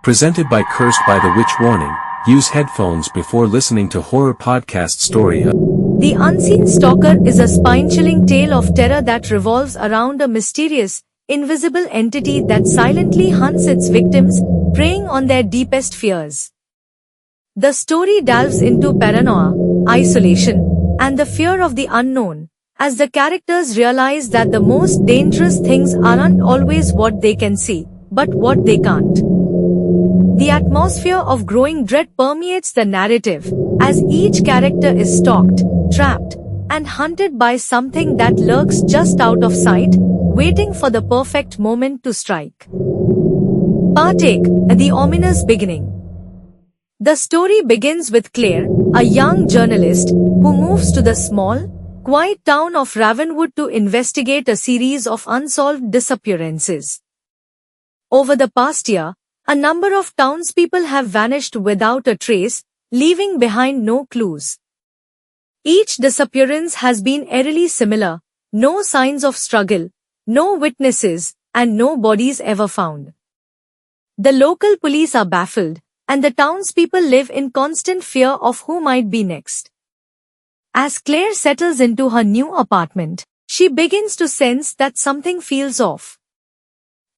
Presented by Cursed by the Witch. Warning, use headphones before listening to horror podcast story. The Unseen Stalker is a spine-chilling tale of terror that revolves around a mysterious, invisible entity that silently hunts its victims, preying on their deepest fears. The story delves into paranoia, isolation, and the fear of the unknown, as the characters realize that the most dangerous things aren't always what they can see, but what they can't. The atmosphere of growing dread permeates the narrative, as each character is stalked, trapped, and hunted by something that lurks just out of sight, waiting for the perfect moment to strike. Part 8, The Ominous Beginning. The story begins with Claire, a young journalist, who moves to the small, quiet town of Ravenwood to investigate a series of unsolved disappearances. Over the past year, a number of townspeople have vanished without a trace, leaving behind no clues. Each disappearance has been eerily similar: no signs of struggle, no witnesses, and no bodies ever found. The local police are baffled, and the townspeople live in constant fear of who might be next. As Claire settles into her new apartment, she begins to sense that something feels off.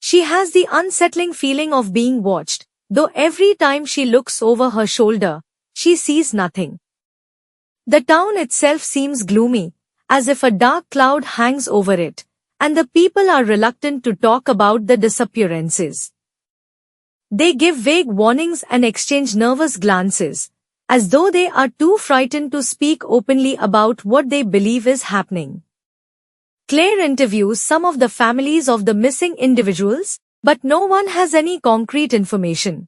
She has the unsettling feeling of being watched, though every time she looks over her shoulder, she sees nothing. The town itself seems gloomy, as if a dark cloud hangs over it, and the people are reluctant to talk about the disappearances. They give vague warnings and exchange nervous glances, as though they are too frightened to speak openly about what they believe is happening. Claire interviews some of the families of the missing individuals, but no one has any concrete information.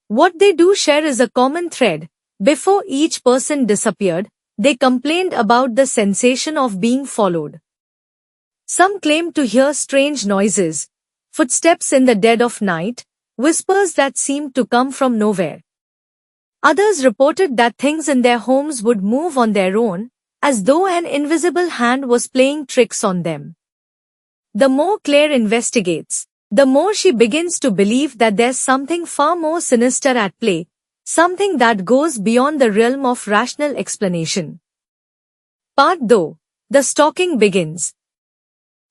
What they do share is a common thread: before each person disappeared, they complained about the sensation of being followed. Some claimed to hear strange noises, footsteps in the dead of night, whispers that seemed to come from nowhere. Others reported that things in their homes would move on their own, as though an invisible hand was playing tricks on them. The more Claire investigates, the more she begins to believe that there's something far more sinister at play, something that goes beyond the realm of rational explanation. Part 2, The Stalking begins.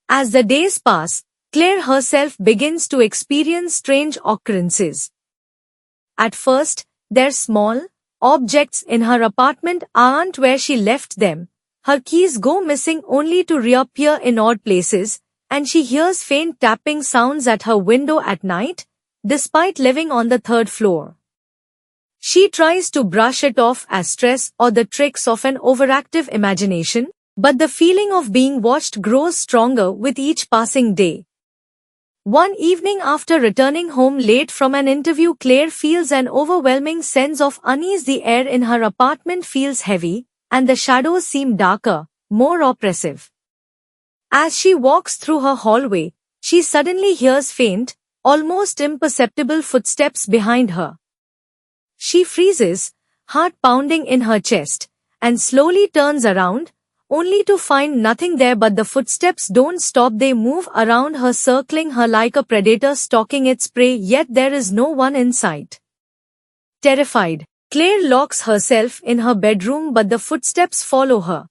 As the days pass, Claire herself begins to experience strange occurrences. At first, they're small. Objects in her apartment aren't where she left them, her keys go missing only to reappear in odd places, and she hears faint tapping sounds at her window at night, despite living on the third floor. She tries to brush it off as stress or the tricks of an overactive imagination, but the feeling of being watched grows stronger with each passing day. One evening after returning home late from an interview, Claire feels an overwhelming sense of unease. The air in her apartment feels heavy, and the shadows seem darker, more oppressive. As she walks through her hallway, she suddenly hears faint, almost imperceptible footsteps behind her. She freezes, heart pounding in her chest, and slowly turns around, only to find nothing there. But the footsteps don't stop. They move around her, circling her like a predator stalking its prey, yet there is no one in sight. Terrified, Claire locks herself in her bedroom, but the footsteps follow her.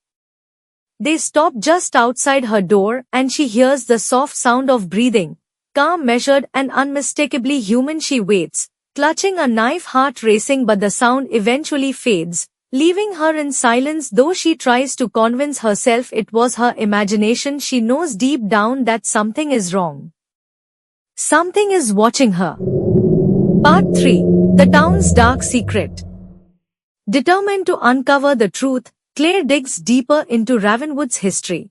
They stop just outside her door, and she hears the soft sound of breathing, calm, measured, and unmistakably human. She waits, clutching a knife, heart racing, but the sound eventually fades, leaving her in silence. Though she tries to convince herself it was her imagination, she knows deep down that something is wrong. Something is watching her. Part 3, The Town's Dark Secret. Determined to uncover the truth, Claire digs deeper into Ravenwood's history.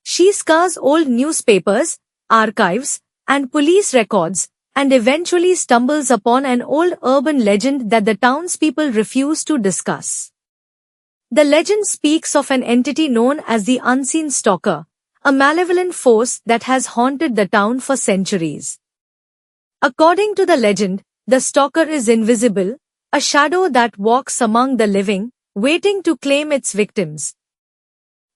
She scours old newspapers, archives, and police records, and eventually stumbles upon an old urban legend that the townspeople refuse to discuss. The legend speaks of an entity known as the Unseen Stalker, a malevolent force that has haunted the town for centuries. According to the legend, the stalker is invisible, a shadow that walks among the living, waiting to claim its victims.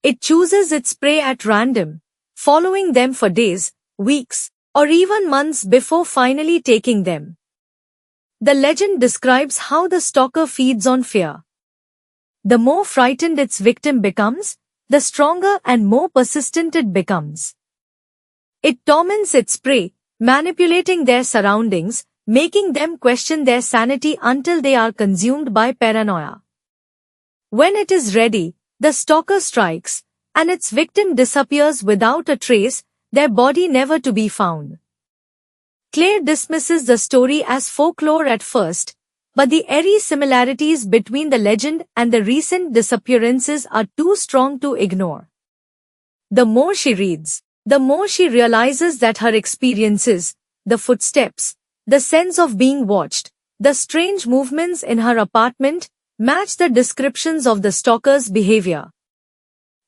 It chooses its prey at random, following them for days, weeks, or even months before finally taking them. The legend describes how the stalker feeds on fear. The more frightened its victim becomes, the stronger and more persistent it becomes. It torments its prey, manipulating their surroundings, making them question their sanity until they are consumed by paranoia. When it is ready, the stalker strikes, and its victim disappears without a trace, their body never to be found. Claire dismisses the story as folklore at first, but the eerie similarities between the legend and the recent disappearances are too strong to ignore. The more she reads, the more she realizes that her experiences, the footsteps, the sense of being watched, the strange movements in her apartment, match the descriptions of the stalker's behavior.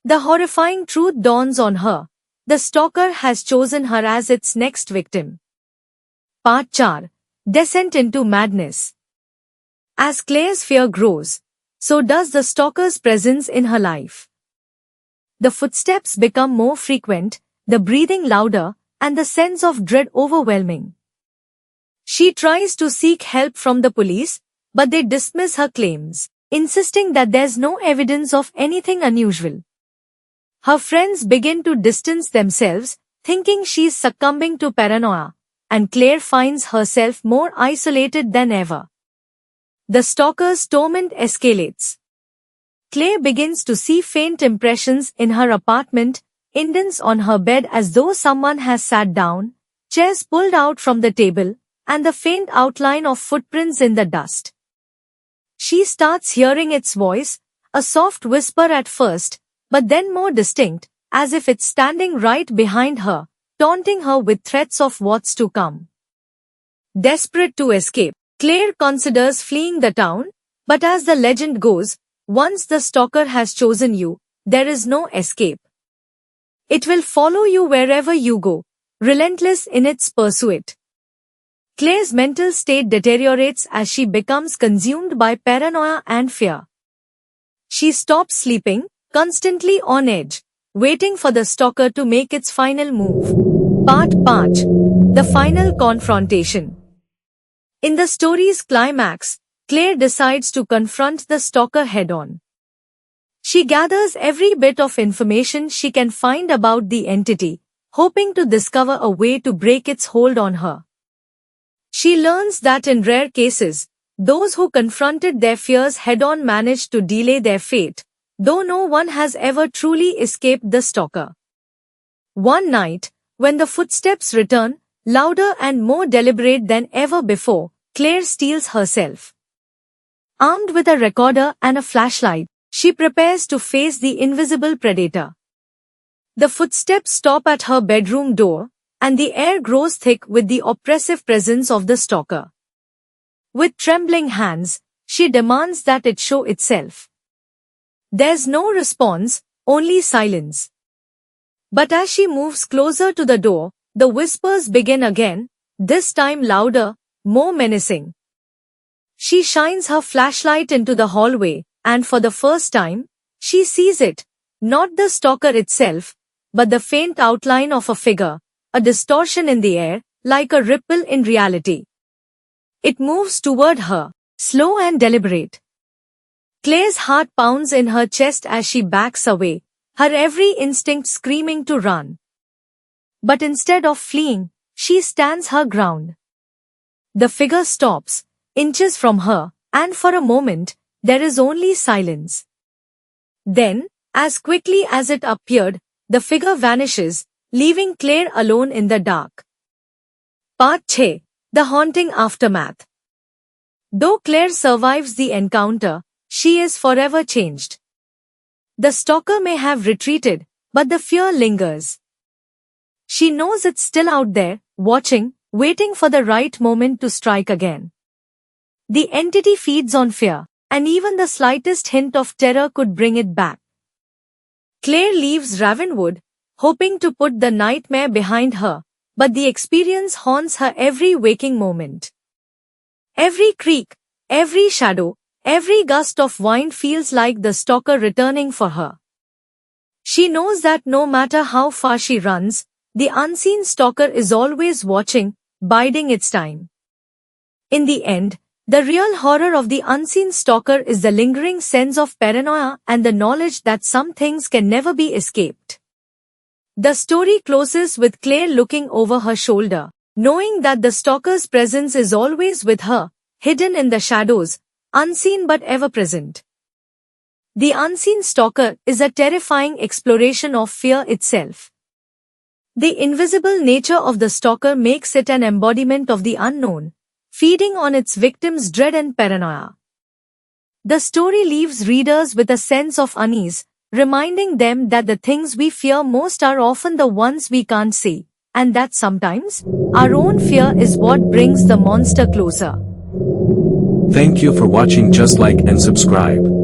The horrifying truth dawns on her. The stalker has chosen her as its next victim. Part 4. Descent into Madness. As Claire's fear grows, so does the stalker's presence in her life. The footsteps become more frequent, the breathing louder, and the sense of dread overwhelming. She tries to seek help from the police, but they dismiss her claims, insisting that there's no evidence of anything unusual. Her friends begin to distance themselves, thinking she's succumbing to paranoia, and Claire finds herself more isolated than ever. The stalker's torment escalates. Claire begins to see faint impressions in her apartment, indents on her bed as though someone has sat down, chairs pulled out from the table, and the faint outline of footprints in the dust. She starts hearing its voice, a soft whisper at first, but then more distinct, as if it's standing right behind her, taunting her with threats of what's to come. Desperate to escape, Claire considers fleeing the town, but as the legend goes, once the stalker has chosen you, there is no escape. It will follow you wherever you go, relentless in its pursuit. Claire's mental state deteriorates as she becomes consumed by paranoia and fear. She stops sleeping, constantly on edge, waiting for the stalker to make its final move. Part 5. The Final Confrontation. In the story's climax, Claire decides to confront the stalker head-on. She gathers every bit of information she can find about the entity, hoping to discover a way to break its hold on her. She learns that in rare cases, those who confronted their fears head-on manage to delay their fate, though no one has ever truly escaped the stalker. One night, when the footsteps return, louder and more deliberate than ever before, Claire steels herself. Armed with a recorder and a flashlight, she prepares to face the invisible predator. The footsteps stop at her bedroom door, and the air grows thick with the oppressive presence of the stalker. With trembling hands, she demands that it show itself. There's no response, only silence. But as she moves closer to the door, the whispers begin again, this time louder, more menacing. She shines her flashlight into the hallway, and for the first time, she sees it, not the stalker itself, but the faint outline of a figure, a distortion in the air, like a ripple in reality. It moves toward her, slow and deliberate. Claire's heart pounds in her chest as she backs away, her every instinct screaming to run. But instead of fleeing, she stands her ground. The figure stops, inches from her, and for a moment, there is only silence. Then, as quickly as it appeared, the figure vanishes, leaving Claire alone in the dark. Part 6. The Haunting Aftermath. Though Claire survives the encounter, she is forever changed. The stalker may have retreated, but the fear lingers. She knows it's still out there, watching, waiting for the right moment to strike again. The entity feeds on fear, and even the slightest hint of terror could bring it back. Claire leaves Ravenwood, hoping to put the nightmare behind her, but the experience haunts her every waking moment. Every creak, every shadow, every gust of wind feels like the stalker returning for her. She knows that no matter how far she runs, the unseen stalker is always watching, biding its time. In the end, the real horror of the unseen stalker is the lingering sense of paranoia and the knowledge that some things can never be escaped. The story closes with Claire looking over her shoulder, knowing that the stalker's presence is always with her, hidden in the shadows, unseen but ever present. The unseen stalker is a terrifying exploration of fear itself. The invisible nature of the stalker makes it an embodiment of the unknown, feeding on its victims' dread and paranoia. The story leaves readers with a sense of unease, reminding them that the things we fear most are often the ones we can't see, and that sometimes, our own fear is what brings the monster closer. Thank you for watching. Just like and subscribe.